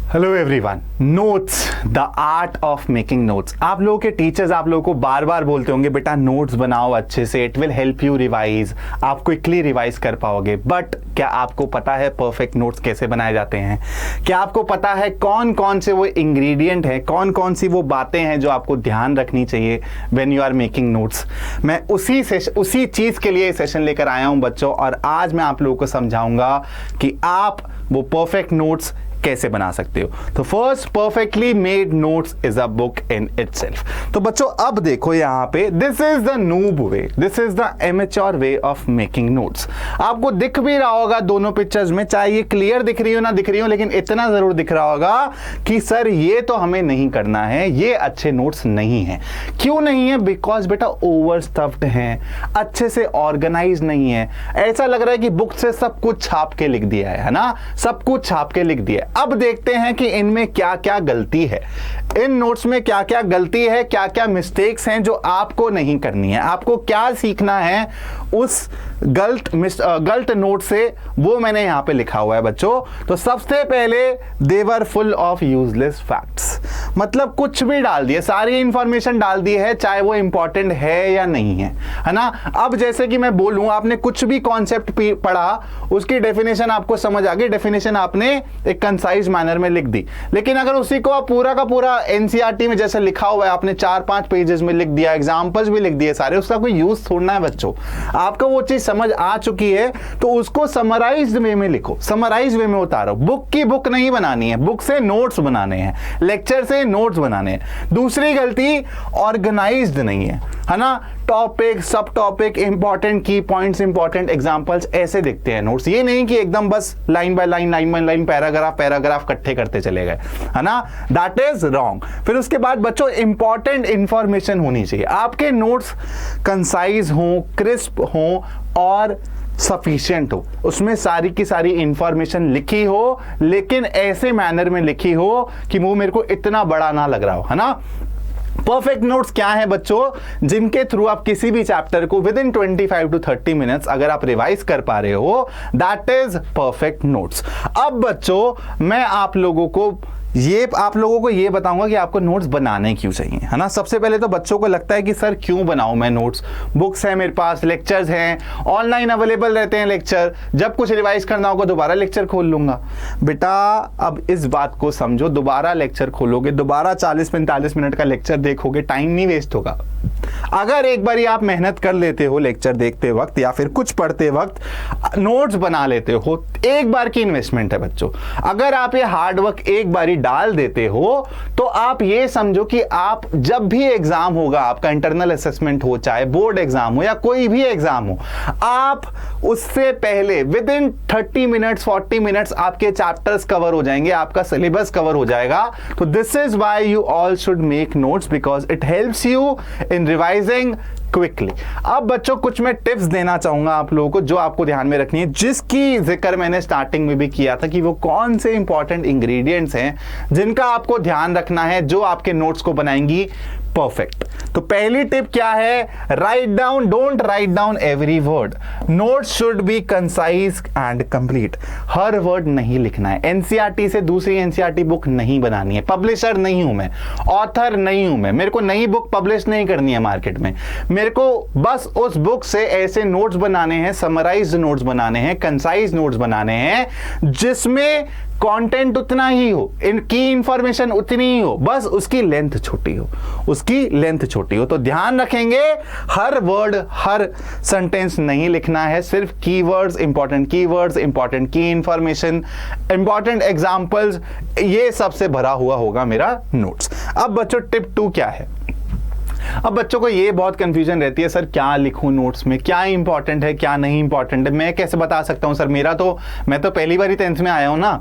Hello everyone, notes, the art of making notes. आप लोगों के टीचर्स आप लोगों को बार बार बोलते होंगे बेटा नोट्स बनाओ अच्छे से, it will help you revise, आप क्विकली रिवाइज कर पाओगे। बट क्या आपको पता है परफेक्ट नोट्स कैसे बनाए जाते हैं? क्या आपको पता है कौन कौन से वो इंग्रेडिएंट हैं, कौन कौन सी वो बातें हैं जो आपको ध्यान रखनी चाहिए when you are making notes? मैं उसी चीज़ के लिए सेशन लेकर आया हूं बच्चों, और आज मैं आप लोगों को समझाऊंगा कि आप वो परफेक्ट नोट्स कैसे बना सकते हो। तो first, perfectly made notes is a book in itself. तो बच्चों अब देखो यहाँ पे, this is the noob way, this is the amateur way of making notes. आपको दिख भी रहा होगा दोनों पिक्चर्स में, चाहे ये क्लियर दिख रही हो ना दिख रही हो, लेकिन इतना जरूर दिख रहा होगा कि सर ये तो हमें नहीं करना है, ये अच्छे नोट्स नहीं है। क्यों नहीं है? बिकॉज बेटा ओवर स्टफ्ड हैं, अच्छे से ऑर्गेनाइज नहीं है। ऐसा लग रहा है कि बुक से सब कुछ छाप के लिख दिया है ना, सब कुछ छाप के लिख दिया है। अब देखते हैं कि इनमें क्या क्या गलती है, इन नोट्स में क्या क्या गलती है, क्या क्या मिस्टेक्स हैं जो आपको नहीं करनी है। आपको क्या सीखना है उस गलत नोट से, वो मैंने यहां पे लिखा हुआ है बच्चों। तो सबसे पहले, they were full of useless facts, मतलब कुछ भी डाल दिए, सारी इंफॉर्मेशन डाल दी है, चाहे वो इंपॉर्टेंट है या नहीं है ना। अब जैसे कि मैं बोलूं, आपने कुछ भी कॉन्सेप्ट पढ़ा, उसकी डेफिनेशन आपको समझ आ गई, डेफिनेशन आपने एक कंसाइज मैनर में लिख दी। लेकिन अगर उसी को आप पूरा का पूरा एनसीईआरटी में जैसे लिखा हुआ है आपने 4-5 पेजेस में लिख दिया, एग्जांपल्स भी लिख दिए सारे, उसका कोई यूज थोड़ना है बच्चों। आपको वो चीज समझ आ चुकी है तो उसको समराइज्ड वे में लिखो, समराइज्ड वे में उतारो। बुक की बुक नहीं बनानी है, बुक से नोट्स बनाने हैं, लेक्चर से नोट्स बनाने हैं। दूसरी गलती, ऑर्गेनाइज्ड नहीं है ना। टॉपिक, सब टॉपिक, इंपॉर्टेंट की पॉइंट्स, इंपॉर्टेंट एग्जांपल्स, ऐसे दिखते हैं नोट्स। ये नहीं कि एकदम बस line by line, line by line, paragraph इकट्ठे करते चले गए, है ना। That is wrong. फिर उसके बाद बच्चों इंपॉर्टेंट इंफॉर्मेशन होनी चाहिए। आपके नोट्स कंसाइज हो, क्रिस्प हो और सफिशिएंट हो, उसमें सारी की सारी इंफॉर्मेशन लिखी हो, लेकिन ऐसे मैनर में लिखी हो कि वो मेरे को इतना बड़ा ना लग रहा हो, है ना। परफेक्ट नोट्स क्या है बच्चों? जिनके थ्रू आप किसी भी चैप्टर को विद इन 25 to 30 मिनट्स अगर आप रिवाइज कर पा रहे हो, दैट इज परफेक्ट नोट्स। अब बच्चों मैं आप लोगों को ये बताऊंगा कि आपको नोट्स बनाने क्यों चाहिए, है ना। सबसे पहले तो बच्चों को लगता है कि सर क्यों बनाऊं मैं नोट्स, बुक्स है मेरे पास, लेक्चर्स हैं, ऑनलाइन अवेलेबल रहते हैं लेक्चर, जब कुछ रिवाइज करना होगा दोबारा लेक्चर खोल लूंगा। बेटा अब इस बात को समझो, दोबारा लेक्चर खोलोगे, दोबारा 40-45 मिनट का लेक्चर देखोगे, टाइम नहीं वेस्ट होगा। अगर एक बारी आप मेहनत कर लेते हो लेक्चर देखते वक्त या फिर कुछ पढ़ते वक्त, नोट्स बना लेते हो, एक बार की इन्वेस्टमेंट है बच्चों। अगर आप ये हार्ड वर्क एक बारी डाल देते हो तो आप ये समझो कि आप जब भी एग्जाम होगा, आपका इंटरनल असेसमेंट हो, चाहे बोर्ड एग्जाम हो या कोई भी एग्जाम हो, आप उससे पहले विद इन 30 मिनट्स 40 मिनट्स आपके चैप्टर्स कवर हो जाएंगे, आपका सिलेबस कवर हो जाएगा। तो this is why you all should make notes, because it helps you in revising quickly. अब बच्चों कुछ मैं टिप्स देना चाहूंगा आप लोगों को जो आपको ध्यान में रखनी है, जिसकी जिक्र मैंने स्टार्टिंग में भी किया था कि वो कौन से इंपॉर्टेंट इंग्रेडिएंट्स हैं जिनका आपको ध्यान रखना है, जो आपके नोट्स को बनाएंगी परफेक्ट। तो पहली टिप क्या है? Write down, don't write down every word. Notes should be concise and complete. Her word नहीं लिखना है। एनसीईआरटी से दूसरी एनसीईआरटी बुक नहीं बनानी है। पब्लिशर नहीं हूं मैं, ऑथर नहीं हूं मैं, मेरे को नई बुक पब्लिश नहीं करनी है मार्केट में। मेरे को बस उस बुक से ऐसे नोट्स बनाने हैं, समराइज्ड नोट्स बनाने हैं, कंसाइज नोट्स बनाने हैं जिसमें कंटेंट उतना ही हो, इनकी इंफॉर्मेशन उतनी ही हो, बस उसकी लेंथ छोटी हो, उसकी लेंथ छोटी हो। तो ध्यान रखेंगे, हर वर्ड, हर सेंटेंस नहीं लिखना है, सिर्फ कीवर्ड्स, इंपॉर्टेंट की इंफॉर्मेशन, इंपॉर्टेंट एग्जांपल्स, ये सबसे भरा हुआ होगा मेरा नोट्स। अब बच्चों टिप 2 क्या है? अब बच्चों को ये बहुत कंफ्यूजन रहती है, सर क्या लिखूं नोट्स में, क्या इंपॉर्टेंट है क्या नहीं इंपॉर्टेंट है, मैं कैसे बता सकता हूं सर, मैं तो पहली बार ही 10th में आया हूं ना,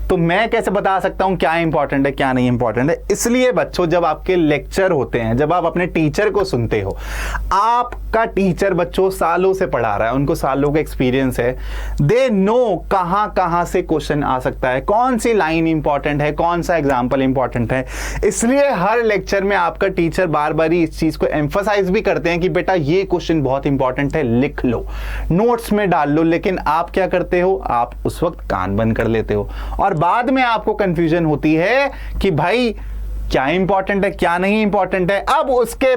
तो मैं कैसे बता सकता हूं क्या इंपॉर्टेंट है क्या नहीं इंपॉर्टेंट है। इसलिए बच्चों जब आपके लेक्चर होते हैं, जब आप अपने टीचर को सुनते हो, आपका टीचर बच्चों सालों से पढ़ा रहा है, उनको सालों का एक्सपीरियंस है, दे नो कहां से क्वेश्चन आ सकता है, कौन सी लाइन इंपॉर्टेंट है, कौन सा एग्जाम्पल इंपॉर्टेंट है। इसलिए हर लेक्चर में आपका टीचर बार बार इस चीज को एम्फसाइज भी करते हैं कि बेटा ये क्वेश्चन बहुत इंपॉर्टेंट है, लिख लो, नोट्स में डाल लो। लेकिन आप क्या करते हो, आप उस वक्त कान बंद कर लेते हो और बाद में आपको कंफ्यूजन होती है कि भाई क्या इंपॉर्टेंट है क्या नहीं इंपॉर्टेंट है। अब उसके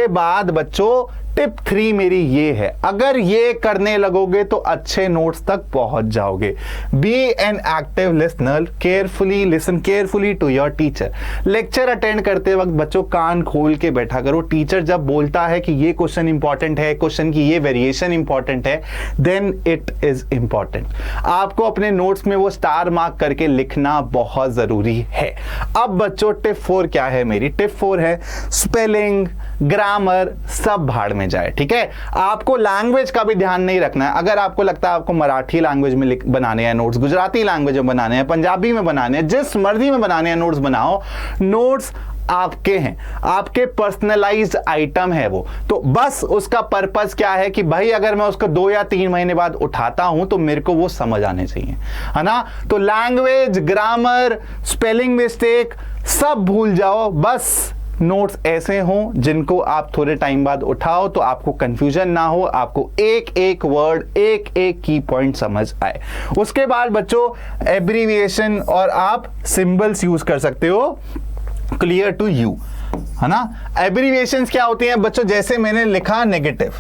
बाद बच्चों टिप 3 मेरी ये है, अगर ये करने लगोगे तो अच्छे नोट्स तक पहुंच जाओगे। Be an active listener, carefully listen carefully to your teacher. Lecture attend करते वक्त बच्चों कान खोल के बैठा करो। टीचर जब बोलता है कि ये क्वेश्चन इंपॉर्टेंट है, क्वेश्चन की ये वेरिएशन इंपॉर्टेंट है, देन इट इज इंपॉर्टेंट। आपको अपने नोट्स में वो स्टार मार्क करके लिखना बहुत जरूरी है। अब बच्चों टिप 4 क्या है मेरी? टिप 4 है स्पेलिंग, ग्रामर सब भाड़ में जाए। ठीक है, आपको लैंग्वेज का भी ध्यान नहीं रखना है। अगर आपको लगता है आपको मराठी लैंग्वेज में बनाने हैं नोट्स, गुजराती लैंग्वेज में बनाने हैं, पंजाबी में बनाने हैं, जिस मर्जी में बनाने हैं नोट्स बनाओ। नोट्स आपके हैं, आपके पर्सनलाइज्ड आइटम है वो। तो बस उसका पर्पस क्या है कि भाई अगर मैं उसको 2 या 3 महीने बाद उठाता हूं तो मेरे को वो समझ आने चाहिए, है ना। तो लैंग्वेज, ग्रामर, स्पेलिंग मिस्टेक सब भूल जाओ। बस नोट्स ऐसे हों जिनको आप थोड़े टाइम बाद उठाओ तो आपको कंफ्यूजन ना हो, आपको एक एक वर्ड, एक एक की पॉइंट समझ आए। उसके बाद बच्चों एब्रीविएशन और आप सिंबल्स यूज कर सकते हो, क्लियर टू यू, है ना। एब्रीविएशंस क्या होती हैं बच्चों? जैसे मैंने लिखा नेगेटिव,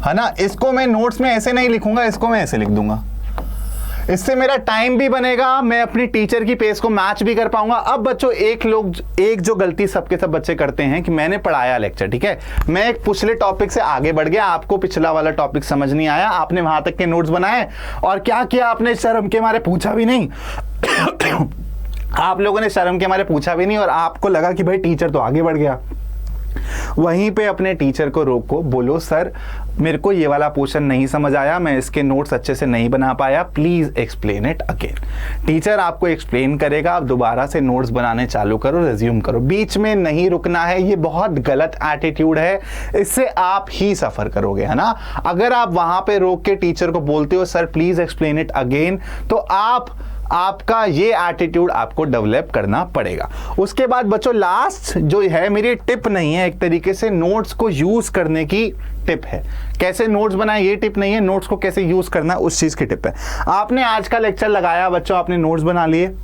है ना, इसको मैं नोट्स में ऐसे नहीं लिखूंगा, इसको मैं ऐसे लिख दूंगा। इससे मेरा टाइम भी बनेगा, मैं अपनी टीचर की पेस को मैच भी कर पाऊंगा। अब बच्चों एक जो गलती सबके सब बच्चे करते हैं कि मैंने पढ़ाया लेक्चर, ठीक है, मैं एक पिछले टॉपिक से आगे बढ़ गया, आपको पिछला वाला टॉपिक समझ नहीं आया, आपने वहां तक के नोट्स बनाए और क्या किया आपने? शर्म के मारे पूछा भी नहीं आप लोगों ने शर्म के मारे पूछा भी नहीं और आपको लगा कि भाई टीचर तो आगे बढ़ गया। वहीं पे अपने टीचर को रोको, बोलो सर मेरे को ये वाला पोर्शन नहीं समझ आया, मैं इसके नोट्स अच्छे से नहीं बना पाया, please explain it again. Teacher आपको एक्सप्लेन करेगा, आप दोबारा से नोट्स बनाने चालू करो, रिज्यूम करो, बीच में नहीं रुकना है। ये बहुत गलत एटीट्यूड है, इससे आप ही सफर करोगे, है ना। अगर आप वहां पे रोक के टीचर को बोलते हो sir please explain it again, तो आपका ये एटीट्यूड आपको डेवलप करना पड़ेगा। उसके बाद बच्चों लास्ट जो है मेरी टिप नहीं है, एक तरीके से नोट्स को यूज करने की टिप है। कैसे नोट्स बनाए ये टिप नहीं है, नोट्स को कैसे यूज करना उस चीज की टिप है। आपने आज का लेक्चर लगाया बच्चों, आपने नोट्स बना लिए,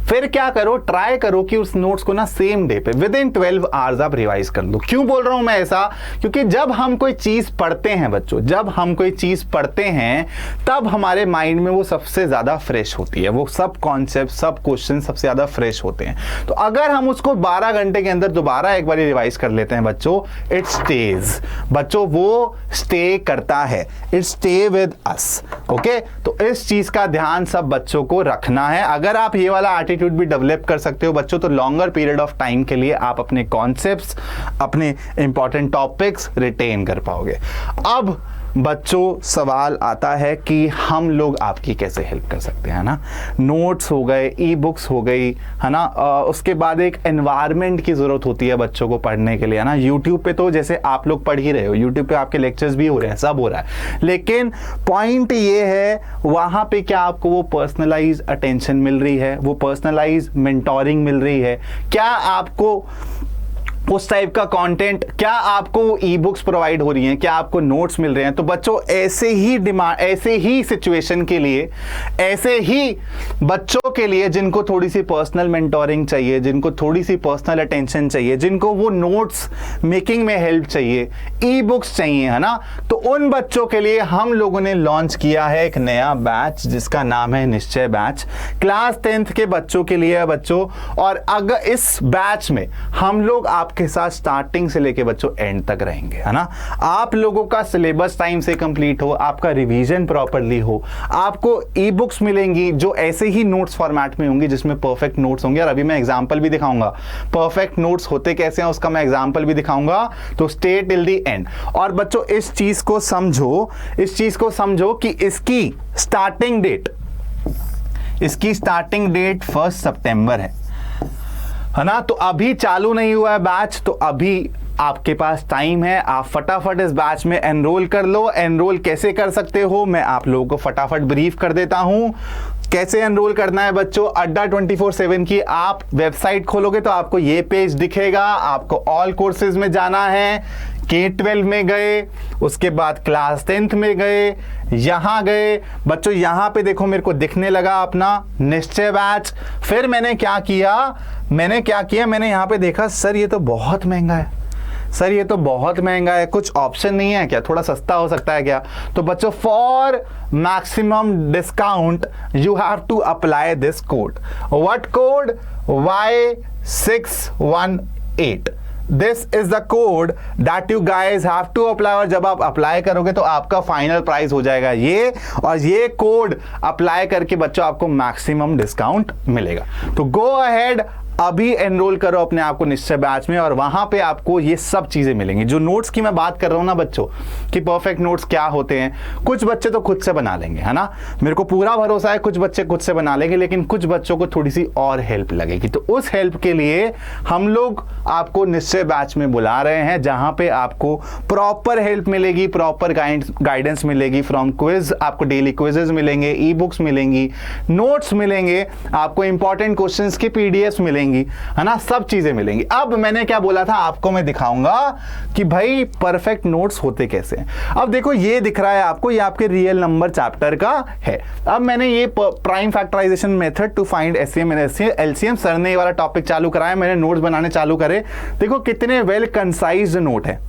फिर क्या करो, ट्राई करो कि उस नोट्स को ना सेम डे पे विद इन 12 आवर्स आप रिवाइज कर लो। क्यों बोल रहा हूं मैं ऐसा? क्योंकि जब हम कोई चीज पढ़ते हैं बच्चों, जब हम कोई चीज पढ़ते हैं तब हमारे माइंड में वो सबसे ज्यादा फ्रेश होती है, वो सब कॉन्सेप्ट, सब क्वेश्चन सबसे ज्यादा फ्रेश होते हैं। तो अगर हम उसको 12 घंटे के अंदर दोबारा एक बार रिवाइज कर लेते हैं बच्चों, इट स्टेज, बच्चों वो स्टे करता है, it stay with us. Okay, तो इस चीज का ध्यान सब बच्चों को रखना है। अगर आप ये वाला एटीट्यूड भी डेवलप कर सकते हो बच्चों, तो लॉन्गर पीरियड ऑफ टाइम के लिए आप अपने कॉन्सेप्ट्स, अपने इंपॉर्टेंट टॉपिक्स रिटेन कर पाओगे। अब बच्चों सवाल आता है कि हम लोग आपकी कैसे हेल्प कर सकते हैं, ना। नोट्स हो गए, ई बुक्स हो गई, है ना। उसके बाद एक एनवायरनमेंट की जरूरत होती है बच्चों को पढ़ने के लिए, है ना। यूट्यूब पे तो जैसे आप लोग पढ़ ही रहे हो, यूट्यूब पे आपके लेक्चर्स भी हो रहे हैं, सब हो रहा है, लेकिन पॉइंट ये है वहां पे क्या आपको वो पर्सनलाइज अटेंशन मिल रही है, वो पर्सनलाइज मेंटोरिंग मिल रही है, क्या आपको उस टाइप का कंटेंट, क्या आपको ई बुक्स प्रोवाइड हो रही हैं, क्या आपको नोट्स मिल रहे हैं। तो बच्चों ऐसे ही डिमांड, ऐसे ही सिचुएशन के लिए, ऐसे ही बच्चों के लिए जिनको थोड़ी सी पर्सनल मेंटोरिंग चाहिए, जिनको थोड़ी सी पर्सनल अटेंशन चाहिए, जिनको वो नोट्स मेकिंग में हेल्प चाहिए, ई बुक्स चाहिए, है ना, तो उन बच्चों के लिए हम लोगों ने लॉन्च किया है एक नया बैच जिसका नाम है निश्चय बैच। क्लास 10th के बच्चों के लिए है बच्चों, और अगर इस बैच में हम लोग आपके साथ स्टार्टिंग से लेके बच्चों एंड तक रहेंगे, है ना। आप लोगों का सिलेबस टाइम से कंप्लीट हो, आपका रिवीजन प्रॉपर्ली हो, आपको ई बुक्स मिलेंगी जो ऐसे ही नोट्स फॉर्मेट में होंगी जिसमें परफेक्ट नोट्स होंगे। और अभी मैं एग्जांपल भी दिखाऊंगा, परफेक्ट नोट्स होते कैसे हैं उसका मैं एग्जांपल भी दिखाऊंगा, तो स्टे टिल द एंड। और बच्चों इस चीज को समझो, इस चीज को समझो कि इसकी स्टार्टिंग डेट 1 सितंबर है ना। तो अभी चालू नहीं हुआ है बैच, तो अभी आपके पास टाइम है, आप फटाफट इस बैच में एनरोल कर लो। एनरोल कैसे कर सकते हो मैं आप लोगों को फटाफट ब्रीफ कर देता हूं। कैसे एनरोल करना है बच्चों, अड्डा 24/7 की आप वेबसाइट खोलोगे तो आपको ये पेज दिखेगा, आपको ऑल कोर्सेज में जाना है, K12 में गए, उसके बाद क्लास 10th में गए, यहां गए बच्चों, यहां पे देखो मेरे को दिखने लगा अपना निश्चय बैच। फिर मैंने क्या किया, मैंने यहां पे देखा सर ये तो बहुत महंगा है, सर ये तो बहुत महंगा है, कुछ ऑप्शन नहीं है क्या, थोड़ा सस्ता हो सकता है क्या? तो बच्चों for maximum discount you have to apply this code. What code? Y618। This is the code that you guys have to apply, और जब आप अप्लाई करोगे तो आपका फाइनल प्राइस हो जाएगा ये, और ये कोड अप्लाई करके बच्चों आपको मैक्सिमम डिस्काउंट मिलेगा। तो गो अहेड, अभी एनरोल करो अपने आप को निश्चय बैच में, और वहां पे आपको ये सब चीजें मिलेंगी। जो नोट्स की मैं बात कर रहा हूं ना बच्चों कि परफेक्ट नोट्स क्या होते हैं, कुछ बच्चे तो खुद से बना लेंगे, है ना, मेरे को पूरा भरोसा है कुछ बच्चे खुद से बना लेंगे, लेकिन कुछ बच्चों को थोड़ी सी और हेल्प लगेगी। तो उस हेल्प के लिए हम लोग आपको निश्चय बैच में बुला रहे हैं, जहां पे आपको प्रॉपर हेल्प मिलेगी, प्रॉपर गाइडेंस मिलेगी फ्रॉम क्विज, आपको डेली क्विजेज मिलेंगे, ई बुक्स मिलेंगी, नोट्स मिलेंगे, आपको इंपॉर्टेंट क्वेश्चंस की पीडीएफ मिलेंगी, है ना, सब चीजें मिलेंगी। अब मैंने क्या बोला था आपको, मैं दिखाऊंगा कि भाई परफेक्ट नोट्स होते कैसे हैं। अब देखो ये दिख रहा है आपको, ये आपके रियल नंबर चैप्टर का है। अब मैंने ये prime factorization method to find LCM sir ने ये वाला टॉपिक चालू कराया, मैंने नोट्स बनाने चालू करे। देखो कितने वेल कंसाइज्ड नोट है,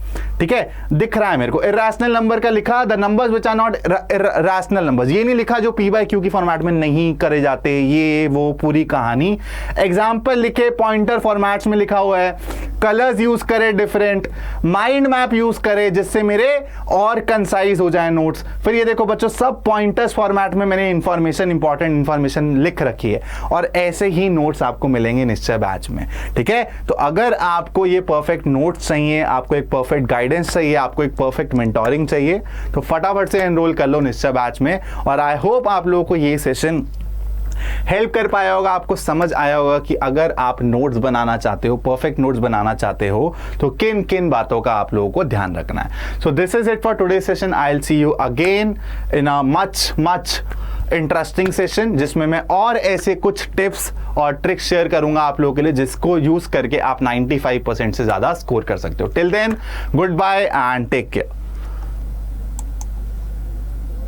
ठीक है, दिख रहा है मेरे को। इरेशनल नंबर का लिखा, the numbers which are not rational numbers, ये नहीं लिखा जो पी बाय क्यू की फॉर्मेट में नहीं करे जाते, ये वो पूरी कहानी। एग्जाम्पल लिखे, पॉइंटर फॉर्मेट्स में लिखा हुआ है, कलर्स यूज करे डिफरेंट, माइंड मैप यूज करे जिससे मेरे और कंसाइज हो जाए नोट्स। फिर ये देखो बच्चों सब पॉइंटर्स फॉर्मेट में मैंने इंफॉर्मेशन, इंपॉर्टेंट इंफॉर्मेशन लिख रखी है, और ऐसे ही नोट्स आपको मिलेंगे निश्चय बैच में, ठीक है। तो अगर आपको ये परफेक्ट नोट्स चाहिए, आपको एक परफेक्ट गाइडेंस चाहिए, आपको एक परफेक्ट मेंटोरिंग चाहिए, तो फटाफट से एनरोल कर लो निश्चय बैच में। और आई होप आप लोगों को ये सेशन हेल्प कर पाया होगा, आपको समझ आया होगा कि अगर आप नोट्स बनाना चाहते हो, परफेक्ट नोट्स बनाना चाहते हो, तो किन किन बातों का आप लोगों को ध्यान रखना है। So this is it for today session. I will see you again in a much interesting session, जिसमें मैं और ऐसे कुछ टिप्स और ट्रिक्स शेयर करूंगा आप लोगों के लिए, जिसको यूज करके आप 95% से ज्यादा स्कोर कर सकते हो। Till then, good bye and take care.